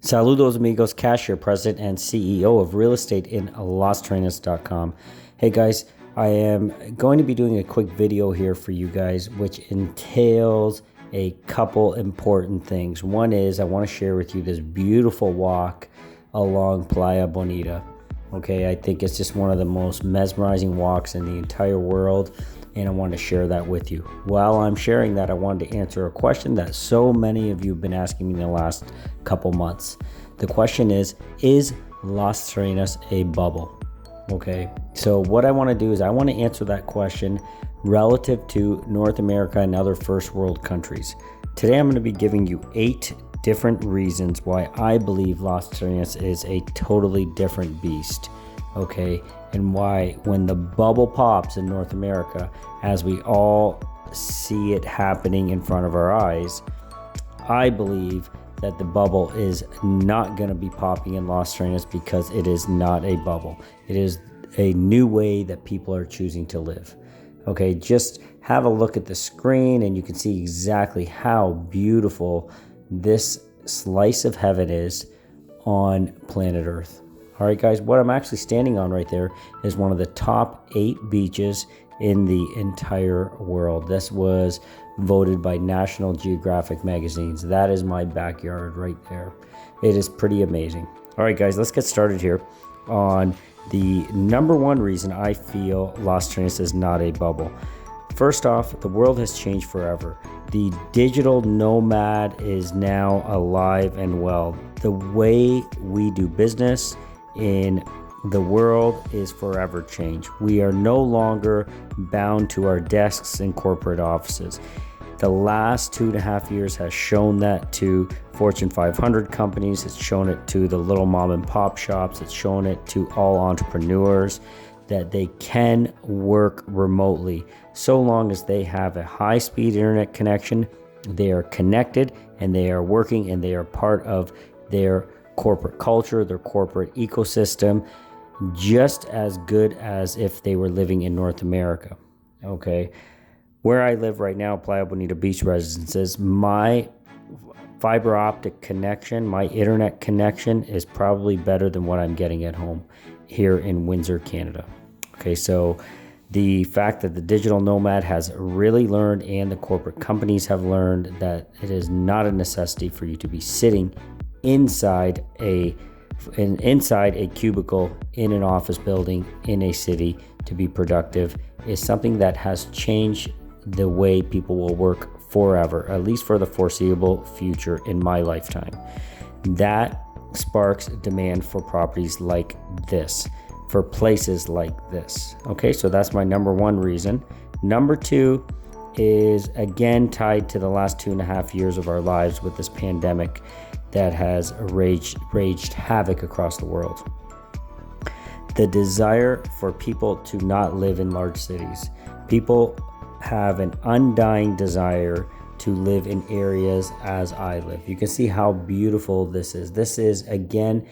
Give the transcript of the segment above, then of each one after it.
Saludos amigos, KASH, your president and CEO of real estate in Terrenas.com. Hey guys, I am going to be doing a quick video here for you guys, which entails a couple important things. One is I want to share with you this beautiful walk along Playa Bonita. Okay, I think it's just one of the most mesmerizing walks in the entire world, and I want to share that with you. While I'm sharing that, I wanted to answer a question that so many of you have been asking me in the last couple months. The question is Las Terrenas a bubble? Okay, so what I want to do is I want to answer that question relative to North America and other first world countries. Today I'm going to be giving you 8 different reasons why I believe Las Terrenas is a totally different beast. Okay, and why when the bubble pops in North America, as we all see it happening in front of our eyes, I believe that the bubble is not going to be popping in Las Terrenas because it is not a bubble. It is a new way that people are choosing to live. Okay, just have a look at the screen and you can see exactly how beautiful this slice of heaven is on planet Earth. All right, guys, what I'm actually standing on right there is one of the top 8 beaches in the entire world. This was voted by National Geographic magazines. That is my backyard right there. It is pretty amazing. All right, guys, let's get started here on the number one reason I feel Las Terrenas is not a bubble. First off, the world has changed forever. The digital nomad is now alive and well. The way we do business in the world is forever changed. We are no longer bound to our desks in corporate offices. The last 2.5 years has shown that to Fortune 500 companies. It's shown it to the little mom and pop shops. It's shown it to all entrepreneurs that they can work remotely so long as they have a high-speed internet connection. They are connected and they are working and they are part of their corporate culture, their corporate ecosystem, just as good as if they were living in North America. Okay, where I live right now, Playa Bonita Beach Residences, my fiber optic connection, my internet connection is probably better than what I'm getting at home here in Windsor, Canada. Okay, so the fact that the digital nomad has really learned and the corporate companies have learned that it is not a necessity for you to be sitting inside a cubicle in an office building in a city to be productive is something that has changed the way people will work forever, at least for the foreseeable future in my lifetime. That sparks demand for properties like this, for places like this. Okay, so that's my number one reason. Number two is again tied to the last 2.5 years of our lives with this pandemic that has raged havoc across the world. The desire for people to not live in large cities. People have an undying desire to live in areas as I live. You can see how beautiful this is. This is, again,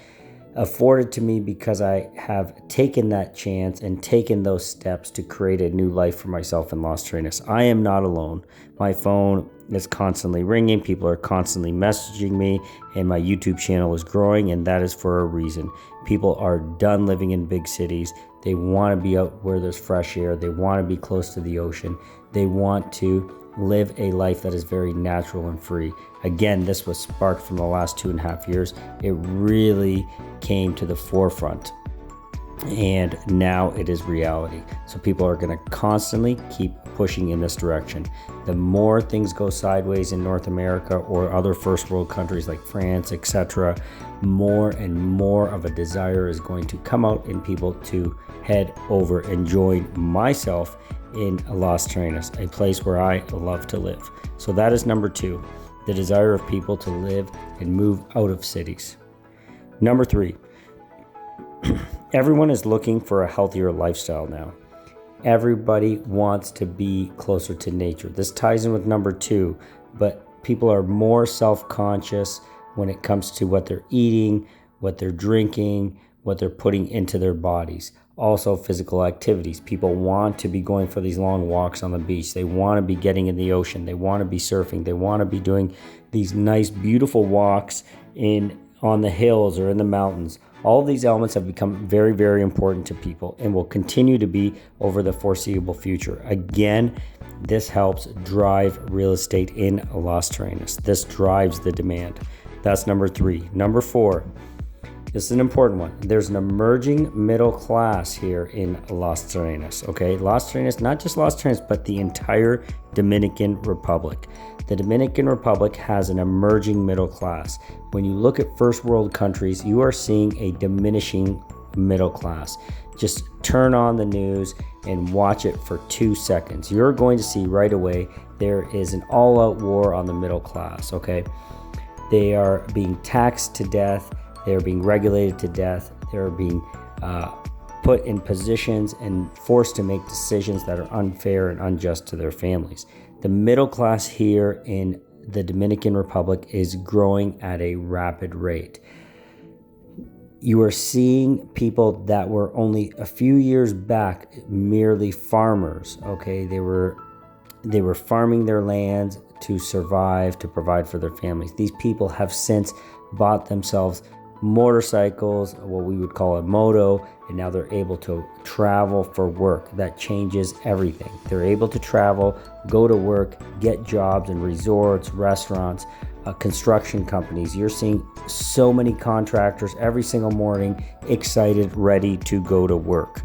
afforded to me because I have taken that chance and taken those steps to create a new life for myself in Las Terrenas. I am not alone. My phone is constantly ringing. People are constantly messaging me, and my YouTube channel is growing, and that is for a reason. People are done living in big cities. They want to be out where there's fresh air. They want to be close to the ocean. They want to live a life that is very natural and free. Again, this was sparked from the last 2.5 years. It really came to the forefront, and now it is reality. So people are going to constantly keep pushing in this direction. The more things go sideways in North America or other first world countries like France, etc., more and more of a desire is going to come out in people to head over and join myself in Las Terrenas, a place where I love to live. So that is number 2, the desire of people to live and move out of cities. Number 3, everyone is looking for a healthier lifestyle now. Everybody wants to be closer to nature. This ties in with number 2, but people are more self-conscious when it comes to what they're eating, what they're drinking, what they're putting into their bodies. Also, physical activities. People want to be going for these long walks on the beach. They want to be getting in the ocean. They want to be surfing. They want to be doing these nice, beautiful walks on the hills or in the mountains. All of these elements have become very, very important to people and will continue to be over the foreseeable future. Again, this helps drive real estate in Las Terrenas. This drives the demand. That's number 3. Number 4, this is an important one. There's an emerging middle class here in Las Terrenas, okay? Las Terrenas, not just Las Terrenas, but the entire Dominican Republic. The Dominican Republic has an emerging middle class. When you look at first world countries, you are seeing a diminishing middle class. Just turn on the news and watch it for 2 seconds. You're going to see right away there is an all-out war on the middle class, okay? They are being taxed to death. They are being regulated to death. They are being put in positions and forced to make decisions that are unfair and unjust to their families. The middle class here in the Dominican Republic is growing at a rapid rate. You are seeing people that were only a few years back merely farmers, okay? They were farming their lands to survive, to provide for their families. These people have since bought themselves motorcycles, what we would call a moto, and now they're able to travel for work. That changes everything. They're able to travel, go to work, get jobs in resorts, restaurants, construction companies. You're seeing so many contractors every single morning excited, ready to go to work.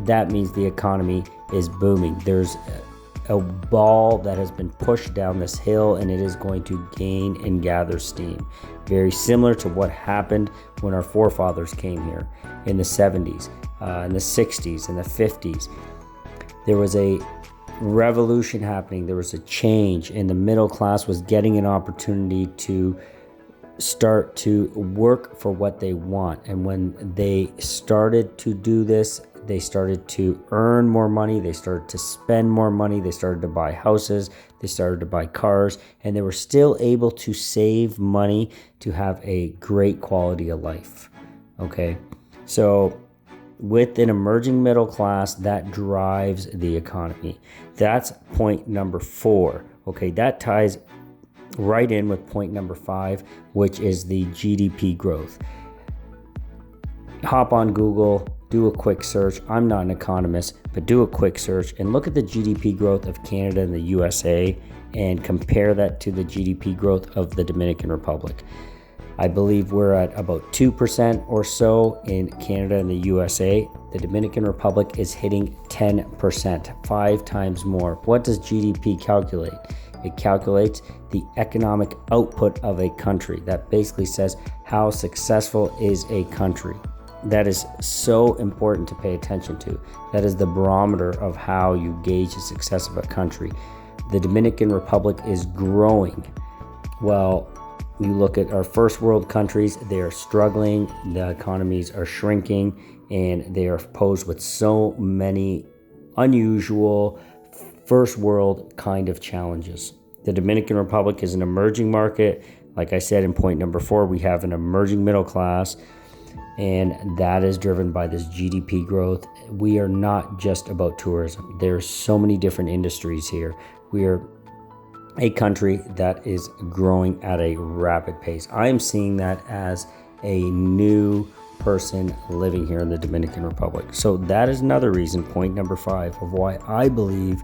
That means the economy is booming. There's a ball that has been pushed down this hill, and it is going to gain and gather steam. Very similar to what happened when our forefathers came here in the 70s, in the 60s, in the 50s. There was a revolution happening. There was a change, and the middle class was getting an opportunity to start to work for what they want. And when they started to do this, they started to earn more money, they started to spend more money, they started to buy houses, they started to buy cars, and they were still able to save money to have a great quality of life, okay? So with an emerging middle class, that drives the economy. That's point number 4, okay? That ties right in with point number 5, which is the GDP growth. Hop on Google, do a quick search. I'm not an economist, but do a quick search and look at the GDP growth of Canada and the USA and compare that to the GDP growth of the Dominican Republic. I believe we're at about 2% or so in Canada and the USA. The Dominican Republic is hitting 10%, 5 times more. What does GDP calculate? It calculates the economic output of a country. That basically says how successful is a country. That is so important to pay attention to. That is the barometer of how you gauge the success of a country. The Dominican Republic is growing. Well, you look at our first world countries, they are struggling, the economies are shrinking, and they are posed with so many unusual first world kind of challenges. The Dominican Republic is an emerging market. Like I said in point number 4, we have an emerging middle class, and that is driven by this GDP growth. We are not just about tourism. There's so many different industries here. We are a country that is growing at a rapid pace. I am seeing that as a new person living here in the Dominican Republic. So that is another reason, point number 5, of why I believe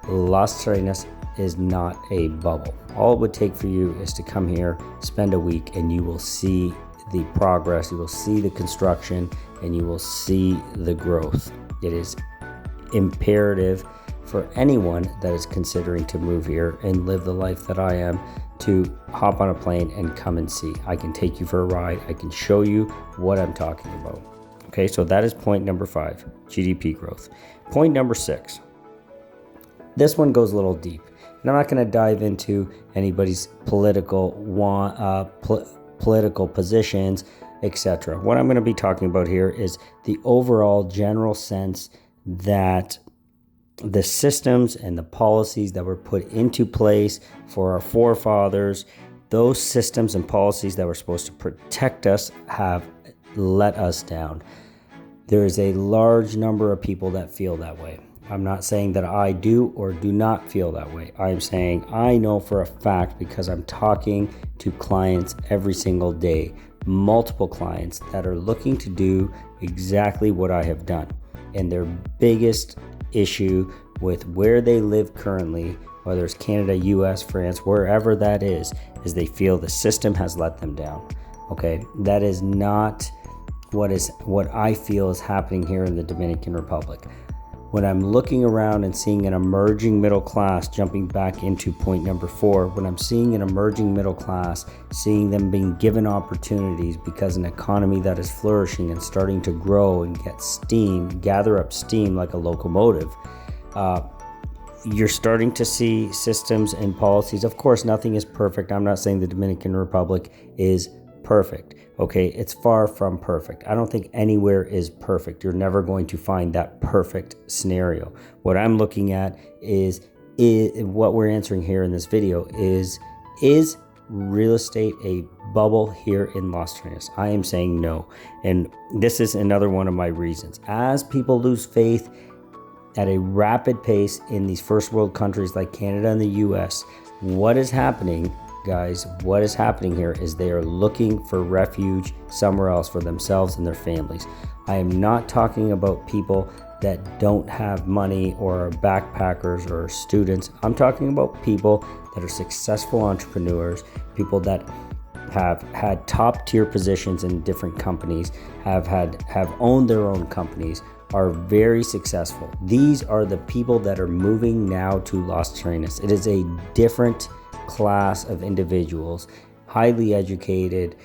Las Terrenas is not a bubble. All it would take for you is to come here, spend a week, and you will see the progress, you will see the construction, and you will see the growth. It is imperative for anyone that is considering to move here and live the life that I am to hop on a plane and come and see. I can take you for a ride. I can show you what I'm talking about. Okay, so that is point number 5, GDP growth. Point number 6. This one goes a little deep, and I'm not going to dive into anybody's political positions, etc. What I'm going to be talking about here is the overall general sense that the systems and the policies that were put into place for our forefathers, those systems and policies that were supposed to protect us, have let us down. There is a large number of people that feel that way. I'm not saying that I do or do not feel that way. I'm saying I know for a fact because I'm talking to clients every single day. multiple clients that are looking to do exactly what I have done. And their biggest issue with where they live currently, whether it's Canada, US, France, wherever that is they feel the system has let them down. Okay, that is not what I feel is happening here in the Dominican Republic. When I'm looking around and seeing an emerging middle class, jumping back into point number 4, when I'm seeing an emerging middle class, seeing them being given opportunities because an economy that is flourishing and starting to grow and gather up steam like a locomotive, you're starting to see systems and policies. Of course, nothing is perfect. I'm not saying the Dominican Republic is perfect. Okay, it's far from perfect. I don't think anywhere is perfect. You're never going to find that perfect scenario. What I'm looking at is what we're answering here in this video is real estate a bubble here in Las Terrenas? I am saying no. And this is another one of my reasons. As people lose faith at a rapid pace in these first world countries like Canada and the US, what is happening, guys, what is happening here is they are looking for refuge somewhere else for themselves and their families. I am not talking about people that don't have money or are backpackers or students. I'm talking about people that are successful entrepreneurs, people that have had top tier positions in different companies, have owned their own companies, are very successful. These are the people that are moving now to Las Terrenas. It is a different class of individuals, highly educated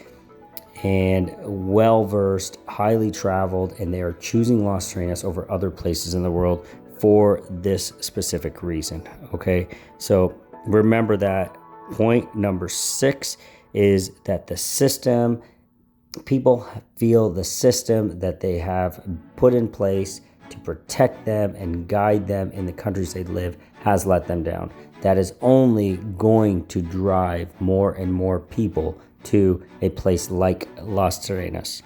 and well-versed, highly traveled, and they are choosing Las Terrenas over other places in the world for this specific reason. Okay, so remember that. Point number 6 is that the system, people feel the system that they have put in place to protect them and guide them in the countries they live has let them down. That is only going to drive more and more people to a place like Las Terrenas.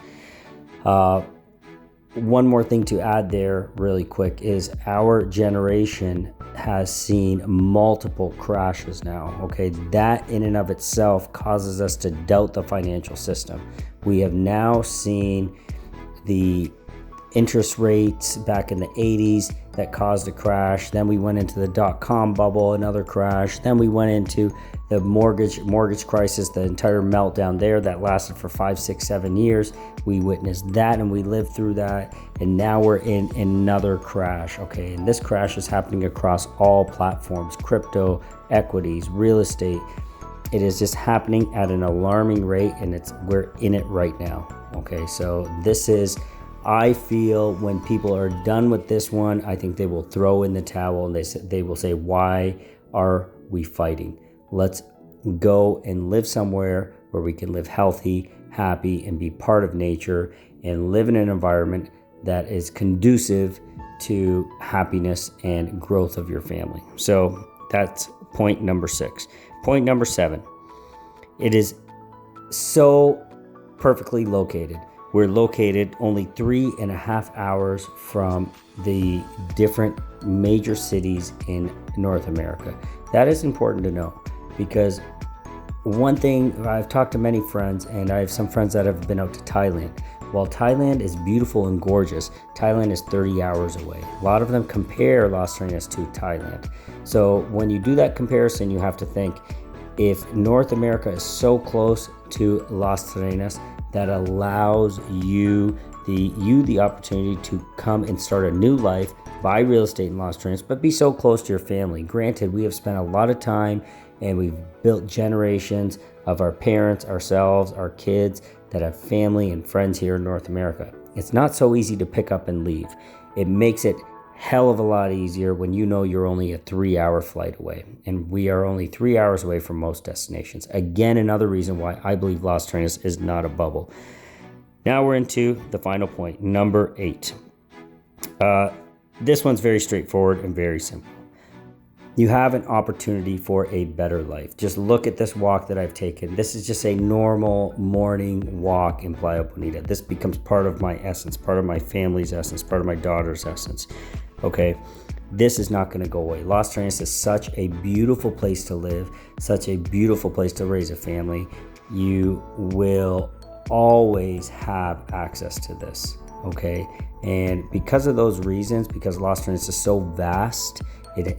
One more thing to add there really quick is our generation has seen multiple crashes now. Okay, that in and of itself causes us to doubt the financial system. We have now seen the interest rates back in the 80s that caused a crash. Then we went into the dot-com bubble, another crash. Then we went into the mortgage crisis, the entire meltdown there that lasted for 5, 6, 7 years. We witnessed that and we lived through that. And now we're in another crash. Okay, and this crash is happening across all platforms, crypto, equities, real estate. It is just happening at an alarming rate, and we're in it right now. Okay, so this is, I feel when people are done with this one, I think they will throw in the towel and they will say, why are we fighting? Let's go and live somewhere where we can live healthy, happy, and be part of nature and live in an environment that is conducive to happiness and growth of your family. So that's point number 6. Point number 7, it is so perfectly located. We're located only 3.5 hours from the different major cities in North America. That is important to know, because one thing, I've talked to many friends, and I have some friends that have been out to Thailand. While Thailand is beautiful and gorgeous, Thailand is 30 hours away. A lot of them compare Las Terrenas to Thailand. So when you do that comparison, you have to think, if North America is so close to Las Terrenas, that allows you the opportunity to come and start a new life, buy real estate in Las Terrenas, but be so close to your family. Granted, we have spent a lot of time and we've built generations of our parents, ourselves, our kids that have family and friends here in North America. It's not so easy to pick up and leave. It makes it hell of a lot easier when you know you're only a 3-hour flight away, and we are only 3 hours away from most destinations. Again, another reason why I believe Las Terrenas is not a bubble. Now we're into the final point, number 8. This one's very straightforward and very simple. You have an opportunity for a better life. Just look at this walk that I've taken. This is just a normal morning walk in PLAYA BONITA. This becomes part of my essence, part of my family's essence, part of my daughter's essence. Okay, this is not going to go away. Las Terrenas is such a beautiful place to live, such a beautiful place to raise a family. You will always have access to this, okay? And because of those reasons, because Las Terrenas is so vast,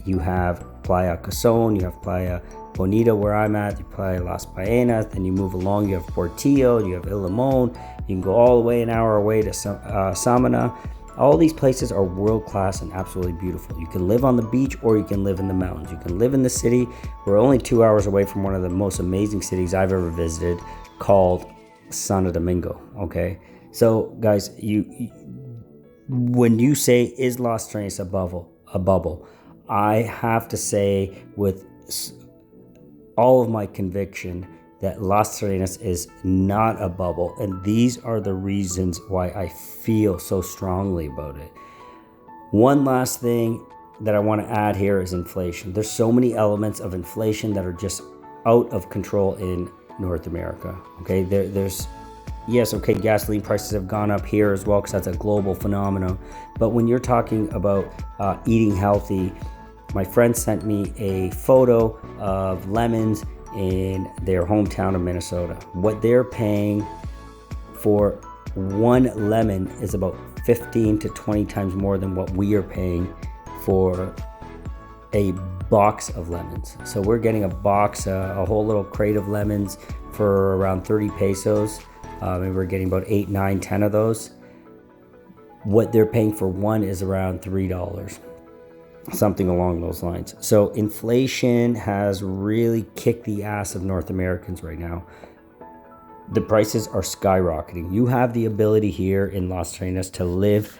you have Playa Cason, you have Playa Bonita where I'm at, you Playa Las Pallenas, then you move along, you have Portillo, you have Il Limon, you can go all the way an hour away to Samana. All these places are world-class and absolutely beautiful. You can live on the beach or you can live in the mountains. You can live in the city. We're only 2 hours away from one of the most amazing cities I've ever visited, called Santo Domingo, okay? So guys, when you say, is Las Terrenas a bubble, I have to say with all of my conviction that Las Terrenas is not a bubble, and these are the reasons why I feel so strongly about it. One last thing that I want to add here is inflation. There's so many elements of inflation that are just out of control in North America, okay? Yes, okay, gasoline prices have gone up here as well because that's a global phenomenon. But when you're talking about eating healthy, my friend sent me a photo of lemons in their hometown of Minnesota. What they're paying for one lemon is about 15 to 20 times more than what we are paying for a box of lemons. So we're getting a box, a whole little crate of lemons for around 30 pesos. And we're getting about 8, 9, 10 of those. What they're paying for one is around $3, something along those lines. So inflation has really kicked the ass of North Americans right now. The prices are skyrocketing. You have the ability here in Las Terrenas to live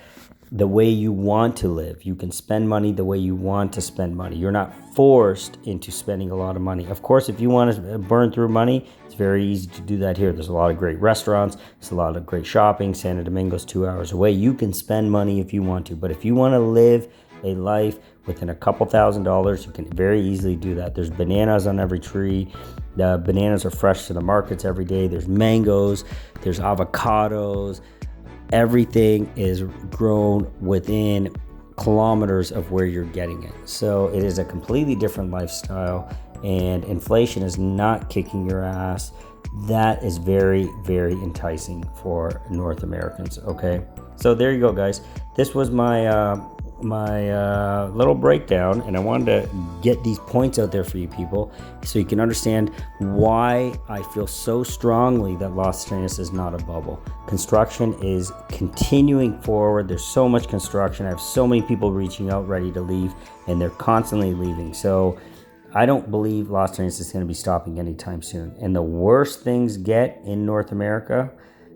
the way you want to live. You can spend money the way you want to spend money. You're not forced into spending a lot of money. Of course, if you want to burn through money, it's very easy to do that here. There's a lot of great restaurants. There's a lot of great shopping. Santo Domingo's 2 hours away. You can spend money if you want to. But if you want to live a life within a couple $1,000s, you can very easily do that. There's bananas on every tree. The bananas are fresh to the markets every day. There's mangoes. There's avocados. Everything is grown within kilometers of where you're getting it. So it is a completely different lifestyle, and inflation is not kicking your ass. That is very, very enticing for North Americans, okay? So there you go, guys. This was my little breakdown, and I wanted to get these points out there for you people so you can understand why I feel so strongly that Las Terrenas is not a bubble. Construction is continuing forward. There's so much construction. I have so many people reaching out ready to leave, and they're constantly leaving. So I don't believe Las Terrenas is going to be stopping anytime soon. And the worse things get in North America,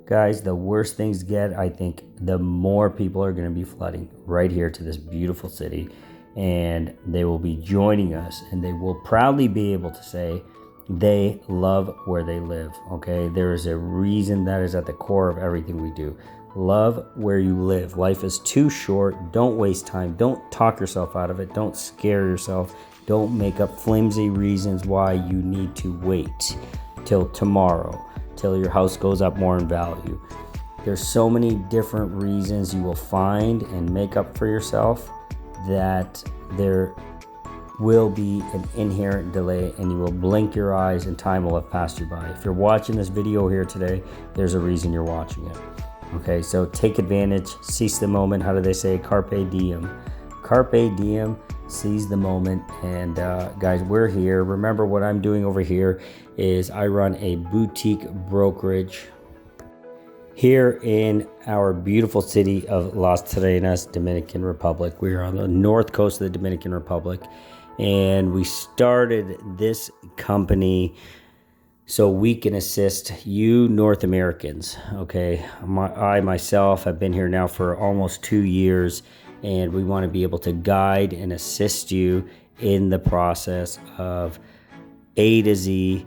guys, the worse things get, I think the more people are going to be flooding right here to this beautiful city, and they will be joining us, and they will proudly be able to say they love where they live, okay? There is a reason that is at the core of everything we do. Love where you live. Life is too short. Don't waste time. Don't talk yourself out of it. Don't scare yourself. Don't make up flimsy reasons why you need to wait till tomorrow, till your house goes up more in value. There's so many different reasons you will find and make up for yourself that there will be an inherent delay, and you will blink your eyes and time will have passed you by. If you're watching this video here today, there's a reason you're watching it. Okay, so take advantage, seize the moment. How do they say? Carpe diem. Carpe diem, seize the moment. And guys, we're here. Remember, what I'm doing over here is I run a boutique brokerage here in our beautiful city of Las Terrenas, Dominican Republic. We are on the north coast of the Dominican Republic, and we started this company so we can assist you North Americans, okay? I myself have been here now for almost 2 years, and we want to be able to guide and assist you in the process of A to Z.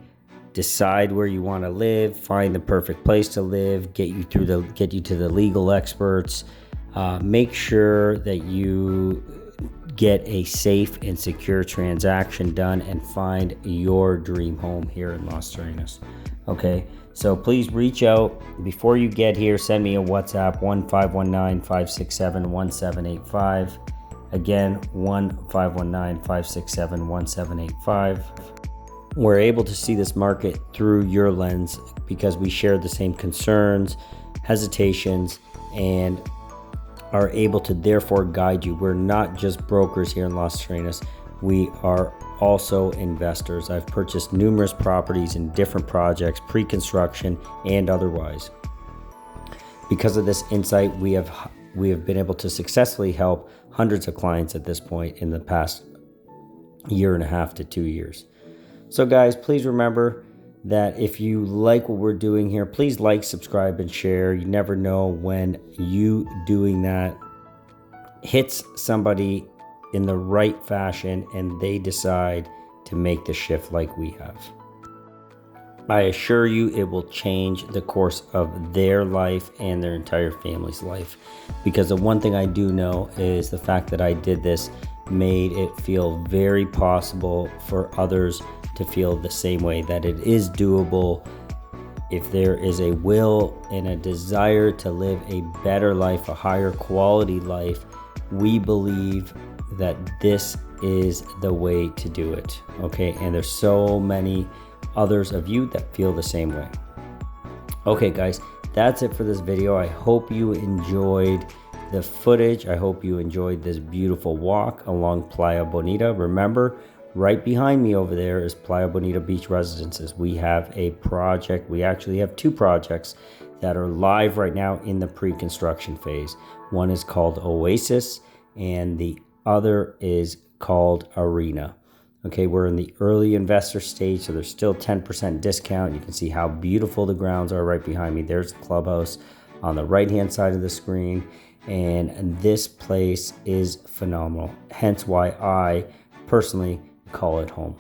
Decide where you want to live, find the perfect place to live, get you to the legal experts, make sure that you get a safe and secure transaction done, and find your dream home here in Las Terrenas. Okay, so please reach out before you get here. Send me a WhatsApp, 1-519-567-1785. Again, 1-519-567-1785. we're able to see this market through your lens because we share the same concerns, hesitations, and are able to therefore guide you. We're not just brokers here in Las Terrenas. We are also investors. I've purchased numerous properties in different projects, pre-construction and otherwise. Because of this insight, we have been able to successfully help hundreds of clients at this point in the past 1.5 to 2 years. So guys, please remember that if you like what we're doing here, please like, subscribe, and share. You never know when you doing that hits somebody in the right fashion and they decide to make the shift like we have. I assure you it will change the course of their life and their entire family's life. Because the one thing I do know is the fact that I did this made it feel very possible for others to feel the same way, that it is doable. If there is a will and a desire to live a better life, a higher quality life, we believe that this is the way to do it. Okay, and there's so many others of you that feel the same way. Okay guys, that's it for this video. I hope you enjoyed the footage. I hope you enjoyed this beautiful walk along Playa Bonita. Remember, right behind me over there is Playa Bonita Beach Residences. We have a project. We actually have 2 projects that are live right now in the pre-construction phase. One is called Oasis and the other is called Arena. Okay, we're in the early investor stage, so there's still 10% discount. You can see how beautiful the grounds are right behind me. There's the clubhouse on the right-hand side of the screen, and this place is phenomenal. Hence why I personally call it home.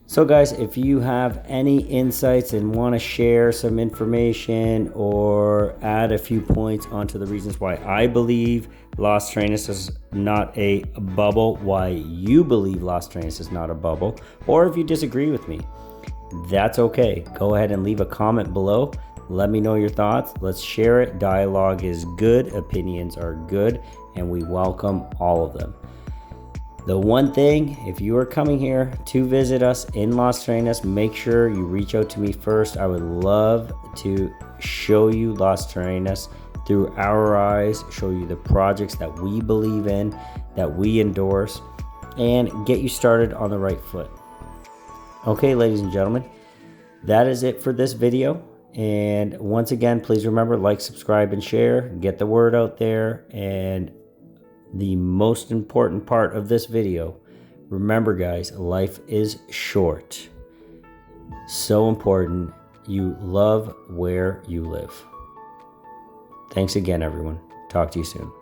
So guys, if you have any insights and want to share some information or add a few points onto the reasons why I believe Las Terrenas is not a bubble, why you believe Las Terrenas is not a bubble, or if you disagree with me, that's okay. Go ahead and leave a comment below. Let me know your thoughts. Let's share it. Dialogue is good. Opinions are good, and we welcome all of them. The one thing, if you are coming here to visit us in Las Terrenas, make sure you reach out to me first. I would love to show you Las Terrenas through our eyes, show you the projects that we believe in, that we endorse, and get you started on the right foot. Okay, ladies and gentlemen, that is it for this video. And once again, please remember, like, subscribe, and share. Get the word out there. And the most important part of this video, remember guys, life is short. So important you love where you live. Thanks again, everyone. Talk to you soon.